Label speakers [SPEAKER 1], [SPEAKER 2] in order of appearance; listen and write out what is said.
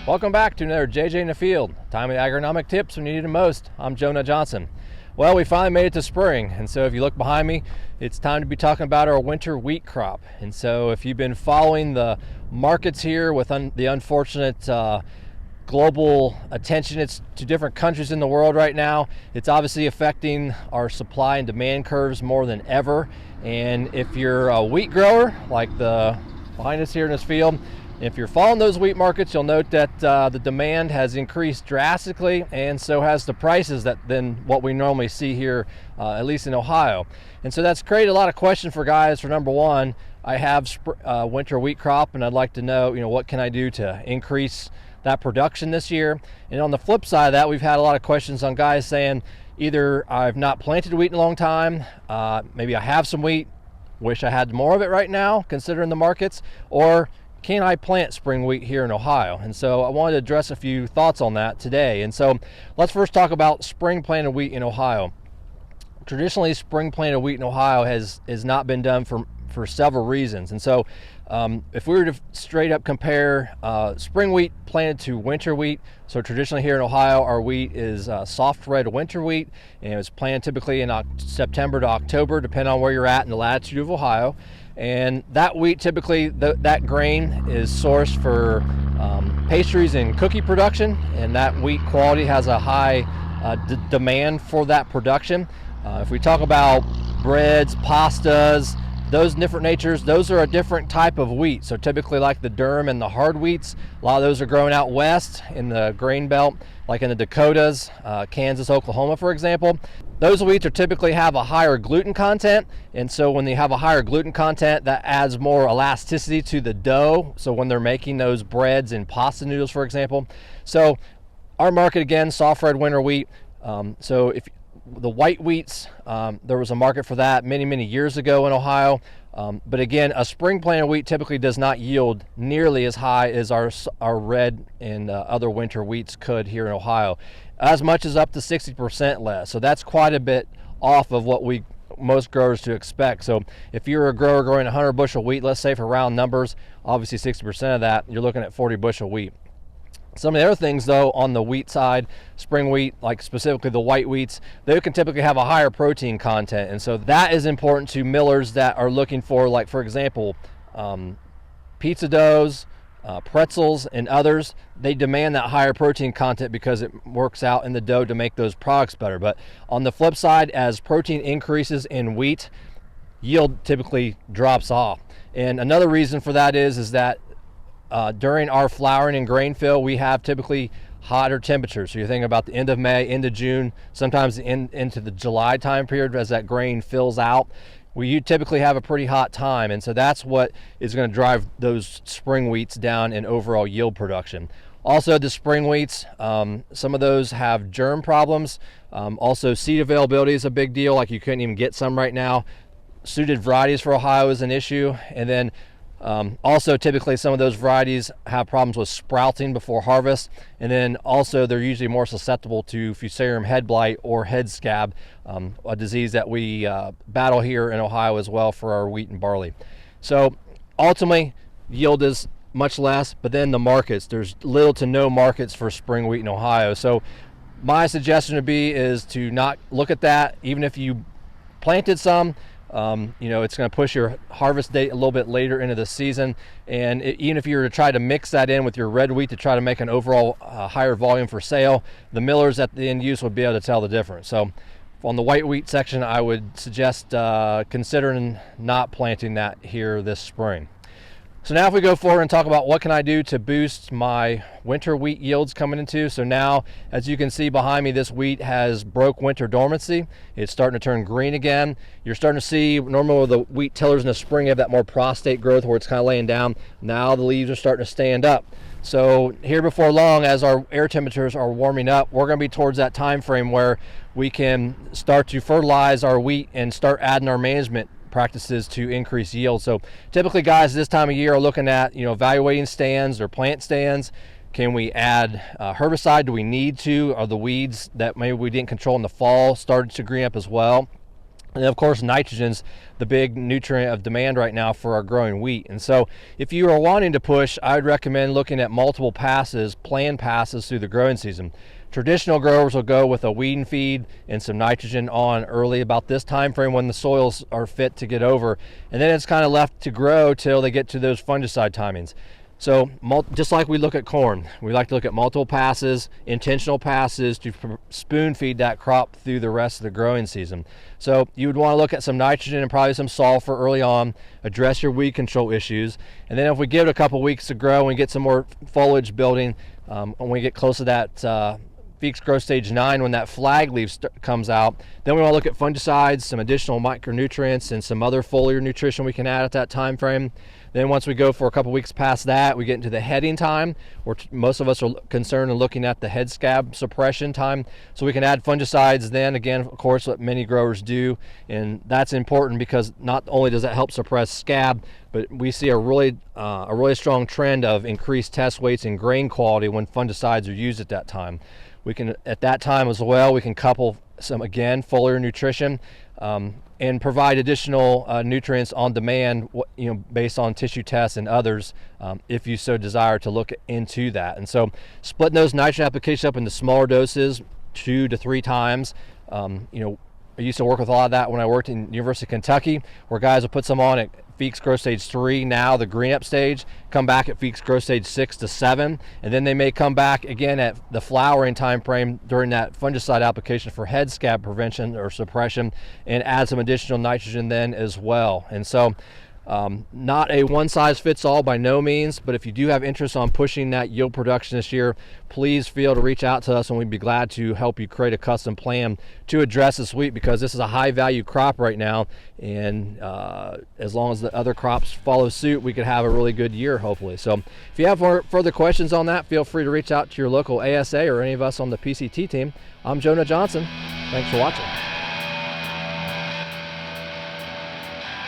[SPEAKER 1] Welcome back to another JJ in the Field. Timely agronomic tips when you need them most. I'm Jonah Johnson. Well, we finally made it to spring, and so if you look behind me, it's time to be talking about our winter wheat crop. And so if you've been following the markets here with the unfortunate global attention it's to different countries in the world right now, it's obviously affecting our supply and demand curves more than ever. And if you're a wheat grower, like the behind us here in this field, if you're following those wheat markets, you'll note that the demand has increased drastically, and so has the prices than what we normally see here, at least in Ohio. And so that's created a lot of questions for guys. For number one, I have winter wheat crop, and I'd like to know, what can I do to increase that production this year? And on the flip side of that, we've had a lot of questions on guys saying either I've not planted wheat in a long time, maybe I have some wheat, wish I had more of it right now, considering the markets, or can I plant spring wheat here in Ohio? And so I wanted to address a few thoughts on that today. And so let's first talk about spring planted wheat in Ohio. Traditionally, spring planted wheat in Ohio has not been done for several reasons. And so if we were to straight up compare spring wheat planted to winter wheat, so traditionally here in Ohio, our wheat is soft red winter wheat, and it was planted typically in September to October, depending on where you're at in the latitude of Ohio. And that wheat, typically that grain is sourced for pastries and cookie production, and that wheat quality has a high demand for that production. If we talk about breads, pastas, those different natures, those are a different type of wheat. So typically, like the durum and the hard wheats, a lot of those are grown out west in the grain belt, like in the Dakotas, Kansas, Oklahoma, for example. Those wheats are typically have a higher gluten content, and so when they have a higher gluten content, that adds more elasticity to the dough, so when they're making those breads and pasta noodles, for example. So our market, again, soft red winter wheat. So if the white wheats, there was a market for that many years ago in Ohio, but again, a spring planted wheat typically does not yield nearly as high as our red and other winter wheats could here in Ohio, as much as up to 60% less. So that's quite a bit off of what most growers to expect. So if you're a grower growing 100 bushel wheat, let's say for round numbers, obviously 60% of that, you're looking at 40 bushel wheat. Some of the other things, though, on the wheat side, spring wheat, like specifically the white wheats, they can typically have a higher protein content. And so that is important to millers that are looking for, like, for example, pizza doughs, pretzels, and others. They demand that higher protein content because it works out in the dough to make those products better. But on the flip side, as protein increases in wheat, yield typically drops off. And another reason for that is that during our flowering and grain fill, we have typically hotter temperatures. So you're thinking about the end of May, into June, sometimes into the July time period as that grain fills out. You typically have a pretty hot time, and so that's what is going to drive those spring wheats down in overall yield production. Also, the spring wheats, some of those have germ problems. Also, seed availability is a big deal, like you couldn't even get some right now. Suited varieties for Ohio is an issue, and then also, typically some of those varieties have problems with sprouting before harvest, and then also they're usually more susceptible to Fusarium head blight or head scab, a disease that we battle here in Ohio as well for our wheat and barley. So ultimately, yield is much less, but then the markets, there's little to no markets for spring wheat in Ohio. So my suggestion would be is to not look at that. Even if you planted some, it's going to push your harvest date a little bit later into the season, and even if you were to try to mix that in with your red wheat to try to make an overall higher volume for sale, the millers at the end use would be able to tell the difference. So on the white wheat section, I would suggest considering not planting that here this spring. So now if we go forward and talk about what can I do to boost my winter wheat yields coming into. So now, as you can see behind me, this wheat has broke winter dormancy. It's starting to turn green again. You're starting to see, normally with the wheat tillers in the spring, you have that more prostate growth where it's kind of laying down. Now the leaves are starting to stand up. So here before long, as our air temperatures are warming up, we're going to be towards that time frame where we can start to fertilize our wheat and start adding our management practices to increase yield. So typically guys this time of year are looking at evaluating stands or plant stands. Can we add herbicide? Do we need to? Are the weeds that maybe we didn't control in the fall started to green up as well? And of course, nitrogen's the big nutrient of demand right now for our growing wheat. And so if you are wanting to push, I would recommend looking at multiple passes, planned passes through the growing season. Traditional growers will go with a weed and feed and some nitrogen on early about this time frame when the soils are fit to get over. And then it's kind of left to grow till they get to those fungicide timings. So just like we look at corn, we like to look at multiple passes, intentional passes to spoon feed that crop through the rest of the growing season. So you would want to look at some nitrogen and probably some sulfur early on, address your weed control issues. And then if we give it a couple weeks to grow and we get some more foliage building, when we get close to that Feeks growth stage 9, when that flag leaf comes out, then we want to look at fungicides, some additional micronutrients, and some other foliar nutrition we can add at that time frame. Then once we go for a couple weeks past that, we get into the heading time, where most of us are concerned and looking at the head scab suppression time. So we can add fungicides then, again, of course, what many growers do. And that's important because not only does that help suppress scab, but we see a really strong trend of increased test weights and grain quality when fungicides are used at that time. We can, at that time as well, we can couple some, again, foliar nutrition and provide additional nutrients on demand, based on tissue tests and others, if you so desire to look into that. And so splitting those nitrogen applications up into smaller doses, 2 to 3 times. I used to work with a lot of that when I worked in University of Kentucky, where guys will put some on at Feeks growth stage 3, now the green up stage, come back at Feeks growth stage 6 to 7, and then they may come back again at the flowering time frame during that fungicide application for head scab prevention or suppression, and add some additional nitrogen then as well. And so not a one size fits all by no means, but if you do have interest on pushing that yield production this year, please feel to reach out to us and we'd be glad to help you create a custom plan to address this wheat, because this is a high value crop right now, and as long as the other crops follow suit, we could have a really good year hopefully. So if you have further questions on that, feel free to reach out to your local ASA or any of us on the PCT team. I'm Jonah Johnson. Thanks for watching.